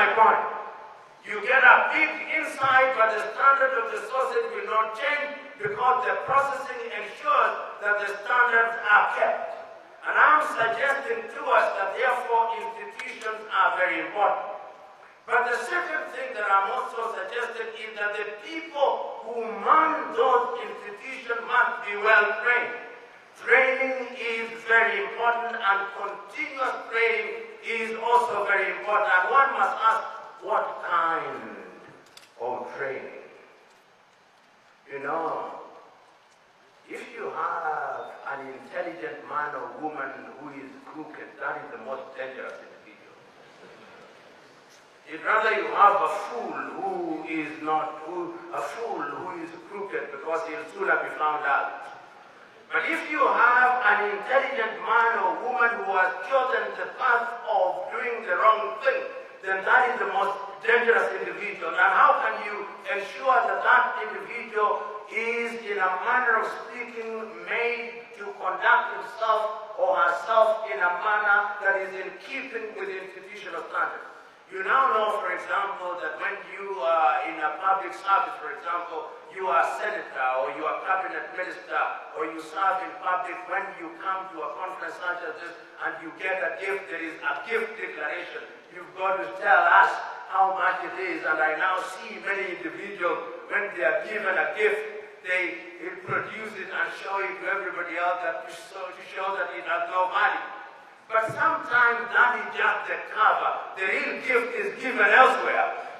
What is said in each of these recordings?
my point. You get a big insight, but the standard of the sausage will not change because the processing ensures that the standards are kept. And I'm suggesting to us that therefore institutions are very important. But the second thing that I'm also suggesting is that the people who man those institutions must be well trained. Training is very important, and continuous training is also very important. And one must ask, what kind of training? You know, if you have an intelligent man or woman who is crooked, that is the most dangerous individual. It's rather you have a fool who is crooked because he'll sooner be found out. But if you have an intelligent man or woman who has chosen the path of doing the wrong thing, then that is the most dangerous individual. And how can you ensure that that individual is, in a manner of speaking, made to conduct himself or herself in a manner that is in keeping with institutional standards? You now know, for example, that when you are in a public service, for example, you are a senator or you are a cabinet minister or you serve in public, when you come to a conference such as this and you get a gift, there is a gift declaration. You've got to tell us how much it is. And I now see many individuals, when they are given a gift, they produce it and show it to everybody else to show that it has no value. But sometimes that is just the cover. The real gift is given elsewhere.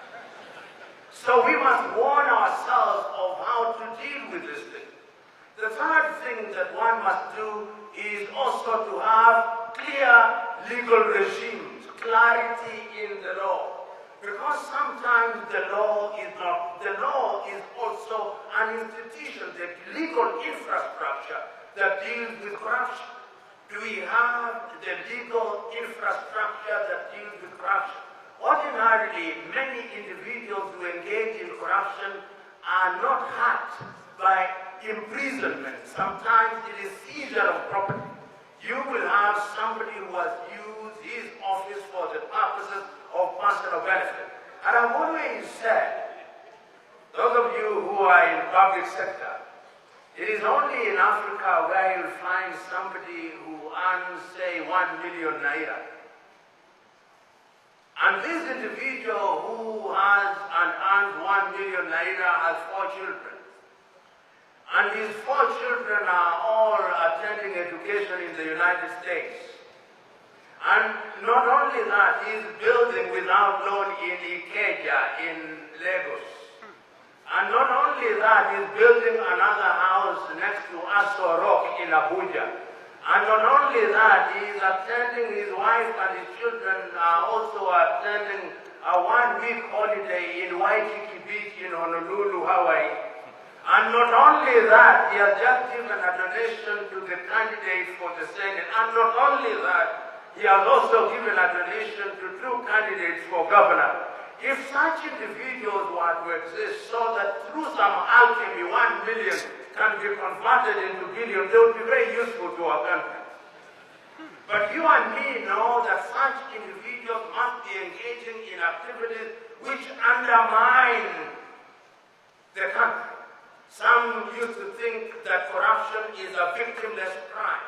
So we must warn ourselves of how to deal with this thing. The third thing that one must do is also to have clear legal regimes, clarity in the law. Because sometimes the law is also an institution, the legal infrastructure that deals with corruption. Do we have the legal infrastructure that deals with corruption? Ordinarily, many individuals who engage in corruption are not hurt by imprisonment. Sometimes it is seizure of property. You will have somebody who has used his office for the purposes of personal benefit. And I've always said, those of you who are in public sector, it is only in Africa where you'll find somebody who earns, say, 1 million naira. And this individual who has and earns 1 million naira has 4 children. And his 4 children are all attending education in the United States. And not only that, he's building without loan in Ikeja in Lagos. And not only that, he's building another house next to Aso Rock in Abuja. And not only that, he is attending, his wife and his children are also attending a 1-week holiday in Waikiki Beach in Honolulu, Hawaii. And not only that, he has just given a donation to the candidate for the Senate. And not only that, he has also given a donation to 2 candidates for governor. If such individuals were to exist so that through some alchemy 1 million can be converted into billions, they would be very useful to our country. But you and me know that such individuals must be engaging in activities which undermine the country. Some used to think that corruption is a victimless crime.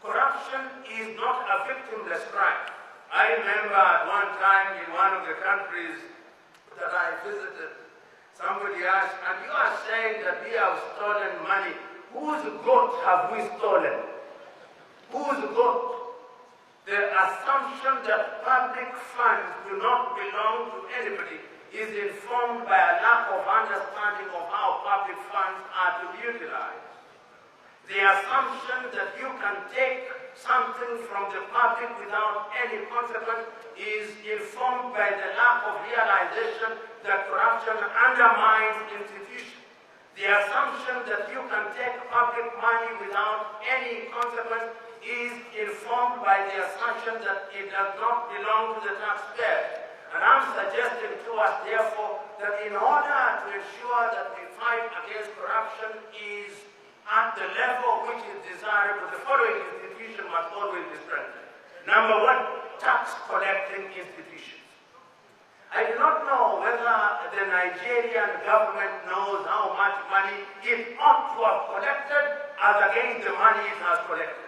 Corruption is not a victimless crime. I remember at one time in one of the countries that I visited, somebody asked, and you are saying that we have stolen money. Whose goat have we stolen? Whose goat? The assumption that public funds do not belong to anybody is informed by a lack of understanding of how public funds are to be utilized. The assumption that you can take something from the public without any consequence is informed by the lack of realization that corruption undermines institutions. The assumption that you can take public money without any consequence is informed by the assumption that it does not belong to the taxpayer. And I'm suggesting to us, therefore, that in order to ensure that the fight against corruption is at the level which is desirable, the following institution must always be strengthened. Number 1, tax collecting institutions. I do not know whether the Nigerian government knows how much money it ought to have collected as against the money it has collected.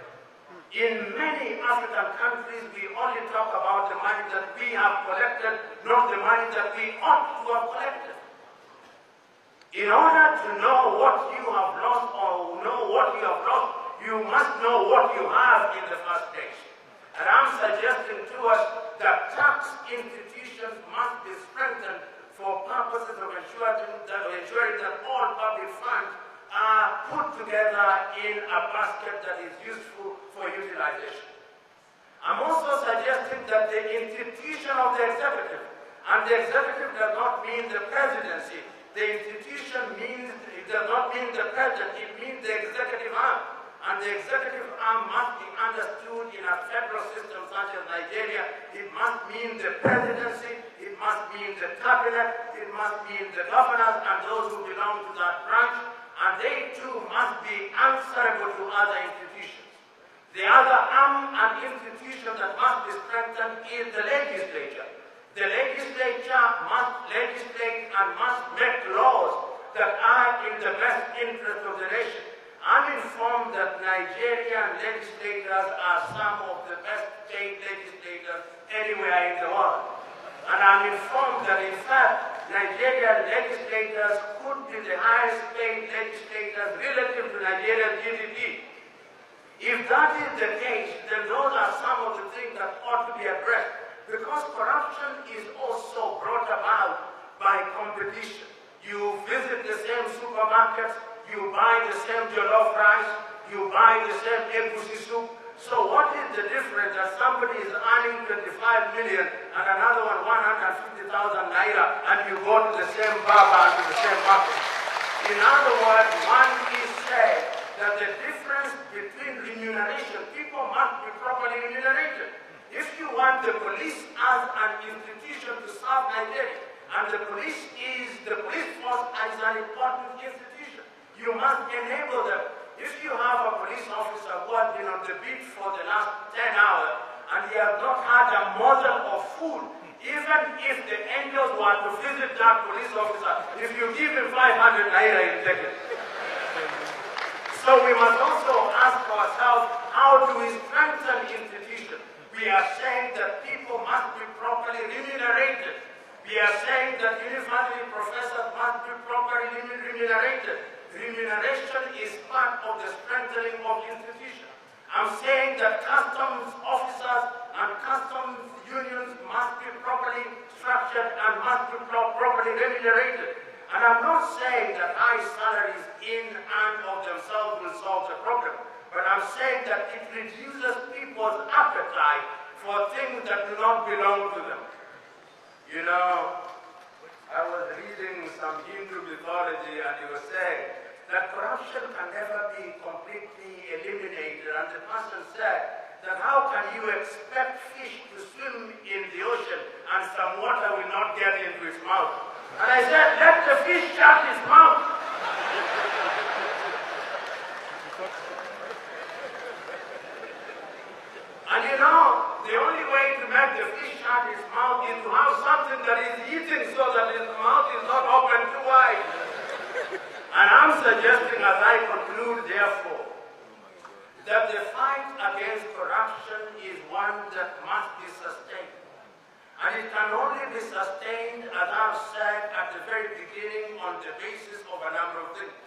In many African countries, we only talk about the money that we have collected, not the money that we ought to have collected. In order to know what you have lost or know what you have lost, you must know what you have in the first place. And I'm suggesting to us that tax institutions must be strengthened for purposes of ensuring that all public funds are put together in a basket that is useful for utilization. I'm also suggesting that the institution of the executive, and the executive does not mean the presidency, the institution does not mean the president, it means the executive arm. And the executive arm must be understood in a federal system such as Nigeria. It must mean the presidency, it must mean the cabinet, it must mean the governors and those who belong to that branch, and they too must be answerable to other institutions. The other arm and institution that must be strengthened is the legislature. The legislature must legislate and must make laws that are in the best interest of the nation. I'm informed that Nigerian legislators are some of the best paid legislators anywhere in the world. And I'm informed that in fact, Nigerian legislators could be the highest paid legislators relative to Nigeria's GDP. If that is the case, then those are some of the things that ought to be addressed. Because corruption is also brought about by competition. You visit the same supermarkets, you buy the same jollof rice, you buy the same egusi soup. So what is the difference that somebody is earning 25 million and another one 150,000 naira and you go to the same barber and to the same market? In other words, one is said that the difference between remuneration, people must be properly remunerated. If you want the police as an institution to serve Nigeria, and the police force is an important institution, you must enable them. If you have a police officer who has been on the beat for the last 10 hours and he has not had a morsel of food, even if the angels were to visit that police officer, if you give him 500 naira, he'll take it. So we must also ask ourselves, how do we strengthen institutions? We are saying that people must be properly remunerated. We are saying that university professors must be properly remunerated. Remuneration is part of the strengthening of institutions. I'm saying that customs officers and customs unions must be properly structured and must be properly remunerated. And I'm not saying that high salaries in and of themselves will solve the problem, but I'm saying that it reduces people's appetite for things that do not belong to them. You know, I was reading some Hindu mythology and it was saying that corruption can never be completely eliminated, and the person said that how can you expect fish to swim in the ocean and some water will not get into its mouth? And I said, let the fish shut his mouth. And you know, the only way to make the fish shut his mouth is to have something that is eating so that his mouth is not open too wide. And I'm suggesting as I conclude, therefore, that the fight against corruption is one that must be sustained. And it can only be sustained, as I've said at the very beginning, on the basis of a number of things.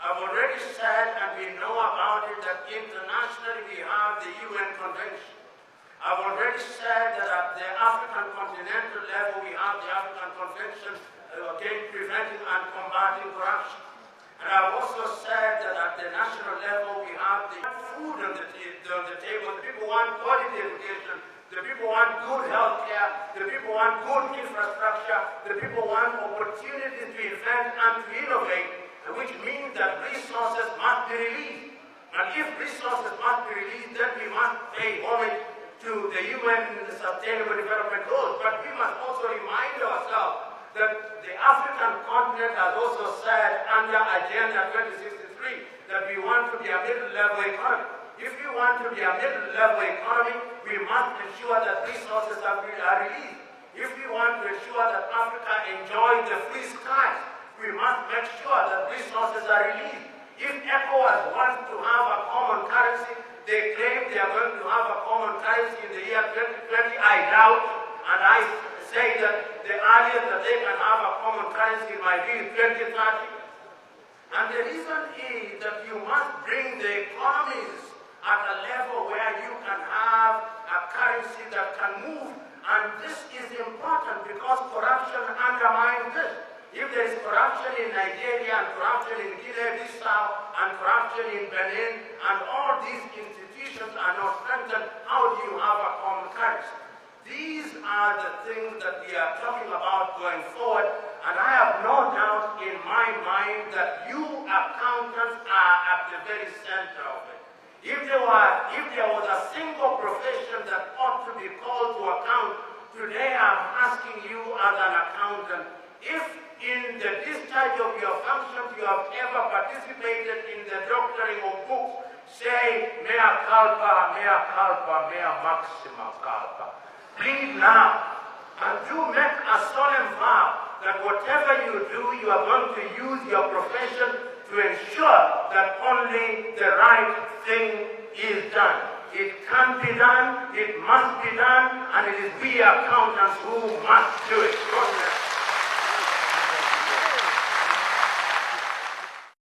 I've already said, and we know about it, that internationally we have the UN Convention. I've already said that at the African continental level we have the African Convention against preventing and combating corruption. And I've also said that at the national level we have the food on the table. The people want quality education. The people want good health care. The people want good infrastructure. The people want opportunities to invent and to innovate, which means that resources must be released. And if resources must be released, then we must pay homage to the UN Sustainable Development Goals. But we must also remind ourselves that the African continent has also said under Agenda 2063 that we want to be a middle-level economy. If we want to be a middle-level economy, we must ensure that resources are released. If we want to to ensure that Africa enjoys the free skies. We must make sure that resources are released. If ECOWAS wants to have a common currency, they claim they are going to have a common currency in the year 2020. I doubt, and I say that the earliest that they can have a common currency in my view is 2030. And the reason is that you must bring the economies at a level where you can have a currency that can move. And this is important because corruption undermines this. If there is corruption in Nigeria and corruption in Guinea-Bissau and corruption in Benin and all these institutions are not strengthened, how do you have a common currency? These are the things that we are talking about going forward, and I have no doubt in my mind that you accountants are at the very center of it. If there was a single profession that ought to be called to account, today I'm asking you as an accountant, if in the discharge of your functions you have ever participated in the doctoring of books, say, mea culpa, mea maxima culpa. Please now, and do make a solemn vow that whatever you do, you are going to use your profession to ensure that only the right thing is done. It can be done, it must be done, and it is we accountants who must do it. God bless.